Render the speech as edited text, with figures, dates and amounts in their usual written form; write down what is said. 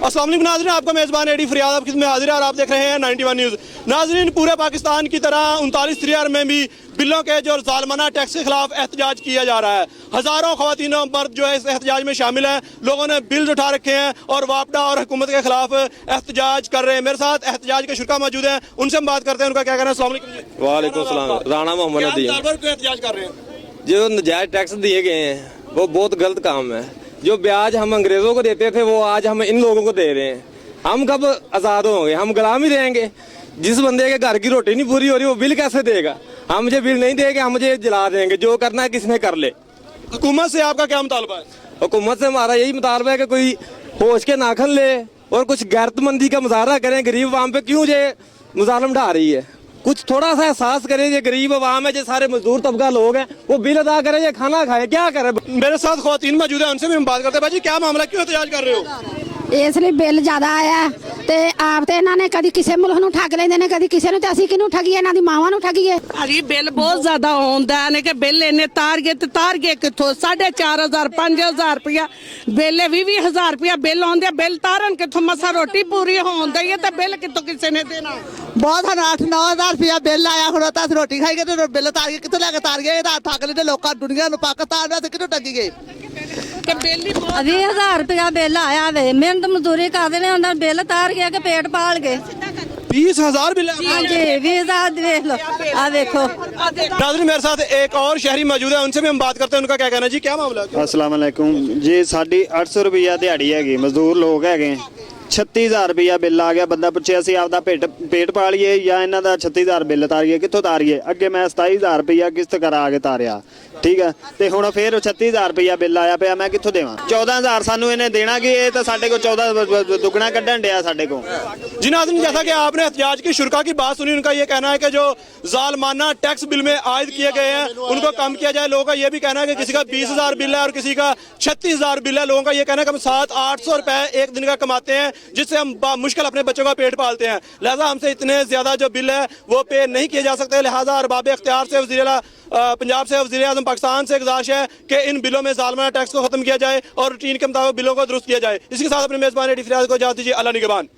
अस्सलाम वालेकुम नाज़रीन, आपका मेज़बान एडी फरियाद आपकी खिदमत में हाजिर है और आप देख रहे हैं 91 न्यूज़। नाज़रीन, पूरे पाकिस्तान की तरह 39 शहर में भी बिलों के जो ज़ालमाना टैक्स के खिलाफ एहतजाज किया जा रहा है। हज़ारों ख़वातीन और मर्द जो है इस एहतजाज में शामिल हैं। लोगों ने बिल्स उठा रखे हैं और वापडा और हुकूमत के खिलाफ एहतजाज कर रहे हैं। मेरे साथ एहतजाज के शुरा मौजूद हैं, उनसे हम बात करते हैं, उनका क्या कहना है। अस्सलाम वालेकुम। वालेकुम सलाम। राणा मोहम्मद नदीम। एहतजाज कर रहे हैं, जो नजायज टैक्स दिए गए हैं वो बहुत गलत काम है। जो ब्याज हम अंग्रेजों को देते थे वो आज हम इन लोगों को दे रहे हैं। हम कब आज़ाद होंगे? हम गुलाम ही रहेंगे। जिस बंदे के घर की रोटी नहीं पूरी हो रही वो बिल कैसे देगा? हम मुझे बिल नहीं देंगे, हम मुझे जला देंगे। जो करना है किसने कर ले। हुकूमत से आपका क्या मुतालबा है? हुकूमत से हमारा यही मुतालबा है कि कोई होश के नाखन ले और कुछ गैरतमंदी का मुजाहरा करें। गरीब आवाम पे क्यों ये मुजालम ढा रही है? कुछ थोड़ा सा एहसास करें। ये गरीब आवाम है, जो सारे मजदूर तबका लोग हैं, वो बिल अदा करें, ये खाना खाए, क्या करें? मेरे साथ ख़वातीन मौजूद है, उनसे भी हम बात करते हैं। भाई क्या मामला, क्यों एहतजाज कर रहे हो? ਇਸ ਲਈ ਬਿੱਲ ਜ਼ਿਆਦਾ ਆਇਆ ਤੇ ਆਪ ਤੇ ਇਹਨਾਂ ਨੇ ਕਦੀ ਕਿਸੇ ਮੁਲਕ ਨੂੰ ਠੱਗ ਲੈਂਦੇ ਨੇ, ਕਦੀ ਕਿਸੇ ਨੂੰ, ਤੇ ਅਸੀਂ ਕਿਹਨੂੰ ਠੱਗੀਏ? ਇਹਨਾਂ ਦੀ ਮਾਵਾਂ ਨੂੰ ਠੱਗੀਏ। ਭਾਜੀ ਬਿੱਲ ਬਹੁਤ ਜ਼ਿਆਦਾ ਹੁੰਦਾ ਨੇ ਕਿ ਬਿੱਲ ਇਹਨੇ ਤਾਰ ਗਏ ਕਿੱਥੋਂ? 4,500 5,000 ਰੁਪਇਆ ਬਿੱਲ, 20,000 ਰੁਪਇਆ ਬਿੱਲ ਆਉਂਦੇ, ਬਿੱਲ ਤਾਰਨ ਕਿੱਥੋਂ? ਮਸਾ ਰੋਟੀ ਪੂਰੀ ਹੋਣ ਦਈ ਤੇ ਬਿੱਲ ਕਿੱਥੋਂ ਕਿਸੇ ਨੇ ਦੇਣਾ? ਬਹੁਤ ਹਨ 8-9,000 ਰੁਪਇਆ ਬਿੱਲ ਆਇਆ। ਹੁਣ ਤਾਂ ਅਸੀਂ ਰੋਟੀ ਖਾਈਏ ਤੇ ਬਿੱਲ ਤਾਰ ਕੇ ਕਿੱਥੋਂ ਲੈ ਕੇ ਤਾਰ ਗਏ? ਇਹਦਾ ਠੱਗ ਲੈਂਦੇ ਲੋਕਾਂ ਦੁਨੀਆ ਨੂੰ, ਪਾਕਿਸਤਾਨ ਨੂੰ। ਅਸੀਂ ਕਿਹਨੂੰ ਠੱਗੀਏ? ਕਿ ਬਿੱਲ ਹੀ ਬਹੁਤ 20,000 ਰੁਪਇਆ ਬਿੱਲ ਆਇਆ ਵੇ। ਮਿਹਨਤ ਮਜ਼ਦੂਰੀ ਕਰਦੇ ਨੇ, ਉਹਨਾਂ ਬਿੱਲ ਤਾਰ ਗਿਆ ਕਿ ਪੇਟ ਪਾਲ ਗਏ। 20,000 बिल है। ਹਾਂਜੀ 20,000 ਦੇਖ ਲਓ, ਆ ਵੇਖੋ। नाज़रीन, मेरे साथ एक और शहरी मौजूद है, उनसे भी हम बात करते हैं, उनका क्या कहना है। जी क्या मामला है? अस्सलाम वालेकुम जी। साड़ी 800 रुपया दिहाड़ी हैगी, मजदूर लोग है। 36,000 रुपया बिल आ गया। बंदा पूछे ਅਸੀਂ ਆਪਦਾ पेट पालिए ਜਾਂ ਇਹਨਾਂ ਦਾ 36,000 ਬਿੱਲ ਤਾਰੀਏ, ਕਿੱਥੋਂ ਤਾਰੀਏ? ਅੱਗੇ ਮੈਂ 27,000 ਰੁਪਇਆ ਕਿਸ਼ਤ ਕਰਾ ਕੇ ਤਾਰਿਆ, ਠੀਕ ਹੈ, ਤੇ ਹੁਣ ਫੇਰ 36,000 ਰੁਪਇਆ ਬਿੱਲ ਆਇਆ ਪਿਆ। ਮੈਂ ਕਿੱਥੋਂ ਦੇਵਾਂ? 14,000 ਸਾਨੂੰ ਇਹਨੇ ਦੇਣਾ ਕਿ ਇਹ ਤਾਂ ਸਾਡੇ ਕੋਲ 14 ਦੁੱਗਣਾ ਕੱਢਣ ਡਿਆ ਸਾਡੇ ਕੋਲ। जी नाज़रीन, जैसा कि आपने एहतजाज की शुरा की बात सुनी, उनका ये कहना है कि जो ज़ालमाना टैक्स बिल में आयद किए गए हैं उनको कम किया जाए। लोगों का ये भी कहना है कि किसी का 20,000 बिल है और किसी का 36,000 बिल है। लोगों का ये कहना है कि हम 700-800 रुपए एक दिन का कमाते हैं, जिससे हम मुश्किल अपने बच्चों का पेट पालते हैं। लिहाजा हमसे इतने ज़्यादा जो बिल है वो पे नहीं किए जा सकते। लिहाजा अरबाब इख्तियार से पंजाब से वज़ीर आज़म पाकिस्तान से गुजारिश है कि इन बिलों में ज़ालमाना टैक्स को ख़त्म किया जाए और रूटीन के मुताबिक बिलों को दुरुस्त किया जाए। इसके साथ अपने मेज़बान एडी फरियाद को इजाज़त दीजिए। अल्लाह निगहबान।